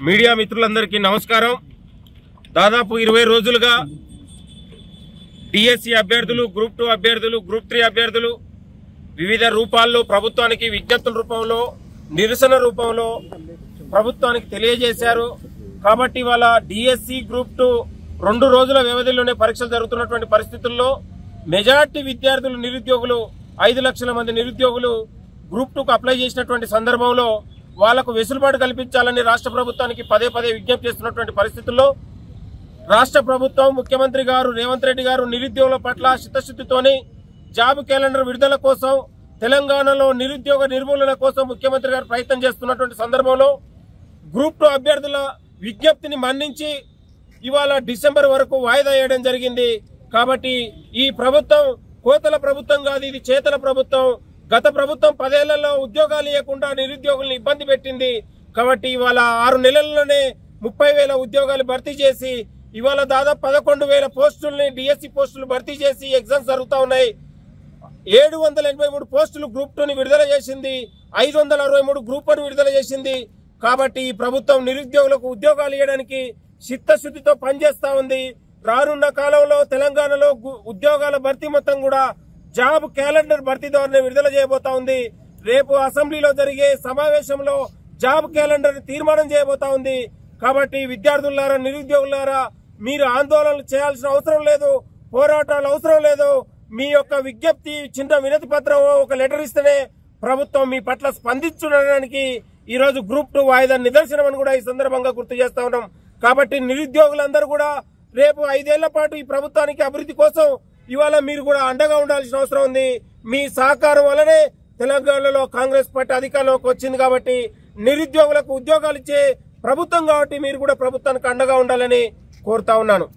Media మిత్రులందరికీ నమస్కారం. దాదాపు 20 రోజులుగా డిఎస్సి అభ్యర్థులు, గ్రూప్ 2 అభ్యర్థులు, గ్రూప్ 3 అభ్యర్థులు వివిధ రూపాల్లో ప్రభుత్వానికి విజ్ఞప్తుల రూపంలో, నిరసన రూపంలో ప్రభుత్వానికి తెలియజేశారు. కాబట్టి వాళ్ళ డిఎస్సి, గ్రూప్ 2 2 రోజుల వ్యవధిలోనే పరీక్షలు జరుగుతున్నటువంటి పరిస్థితుల్లో మెజార్టీ విద్యార్థులు, నిరుద్యోగులు 5 లక్షల మంది నిరుద్యోగులు గ్రూప్ 2కు అప్లై చేసినటువంటి సందర్భంలో వాళ్లకు వెసులుబాటు కల్పించాలని రాష్ట్ర ప్రభుత్వానికి పదే పదే విజ్ఞప్తి చేస్తున్నటువంటి పరిస్థితుల్లో రాష్ట్ర ప్రభుత్వం, ముఖ్యమంత్రి గారు రేవంత్ రెడ్డి గారు నిరుద్యోగుల పట్ల చిత్తశుద్ధితోని జాబ్ క్యాలెండర్ విడుదల కోసం, తెలంగాణలో నిరుద్యోగ నిర్మూలన కోసం ముఖ్యమంత్రి గారు ప్రయత్నం చేస్తున్నటువంటి సందర్భంలో గ్రూప్ 2 అభ్యర్థుల విజ్ఞప్తిని మన్నించి ఇవాళ డిసెంబర్ వరకు వాయిదా వేయడం జరిగింది. కాబట్టి ఈ ప్రభుత్వం కోతల ప్రభుత్వం కాదు, ఇది చేతల ప్రభుత్వం. గత ప్రభుత్వం 10 ఏళ్లలో ఉద్యోగాలు ఇవ్వకుండా నిరుద్యోగుల్ని ఇబ్బంది పెట్టింది. కాబట్టి ఇవాళ 6 నెలల్లోనే 30,000 ఉద్యోగాలు భర్తీ చేసి ఇవాళ దాదాపు 11,000 పోస్టుల్ని డిఎస్సి పోస్టులు భర్తీ చేసి ఎగ్జామ్స్ జరుగుతూ ఉన్నాయి. 783 పోస్టులు గ్రూప్ 2ని విడుదల చేసింది, 563 గ్రూప్ 1 విడుదల చేసింది. కాబట్టి ఈ ప్రభుత్వం నిరుద్యోగులకు ఉద్యోగాలు ఇవ్వడానికి చిత్తశుద్ధితో పనిచేస్తా ఉంది. రానున్న కాలంలో తెలంగాణలో ఉద్యోగాల భర్తీ మొత్తం కూడా జాబ్ క్యాలెండర్ భర్తీ ద్వారా విడుదల చేయబోతా ఉంది. రేపు అసెంబ్లీలో జరిగే సమావేశంలో జాబ్ క్యాలెండర్ తీర్మానం చేయబోతా ఉంది. కాబట్టి విద్యార్థులారా, నిరుద్యోగులారా, మీరు ఆందోళనలు చేయాల్సిన అవసరం లేదు, పోరాటాలు అవసరం లేదు. మీ యొక్క విజ్ఞప్తి, చిన్న వినతి పత్రం, ఒక లెటర్ ఇస్తేనే ప్రభుత్వం మీ పట్ల స్పందించడానికి ఈ రోజు గ్రూప్ 2 వాయిదా నిదర్శనం అని కూడా ఈ సందర్భంగా గుర్తు చేస్తా ఉన్నాం. కాబట్టి నిరుద్యోగులందరూ కూడా రేపు 5 ఏళ్ల పాటు ఈ ప్రభుత్వానికి అభివృద్ధి కోసం ఇవాళ మీరు కూడా అండగా ఉండాల్సిన అవసరం ఉంది. మీ సహకారం వల్లనే తెలంగాణలో కాంగ్రెస్ పార్టీ అధికారంలోకి వచ్చింది. కాబట్టి నిరుద్యోగులకు ఉద్యోగాలు ఇచ్చే ప్రభుత్వం కాబట్టి మీరు కూడా ప్రభుత్వానికి అండగా ఉండాలని కోరుతా ఉన్నాను.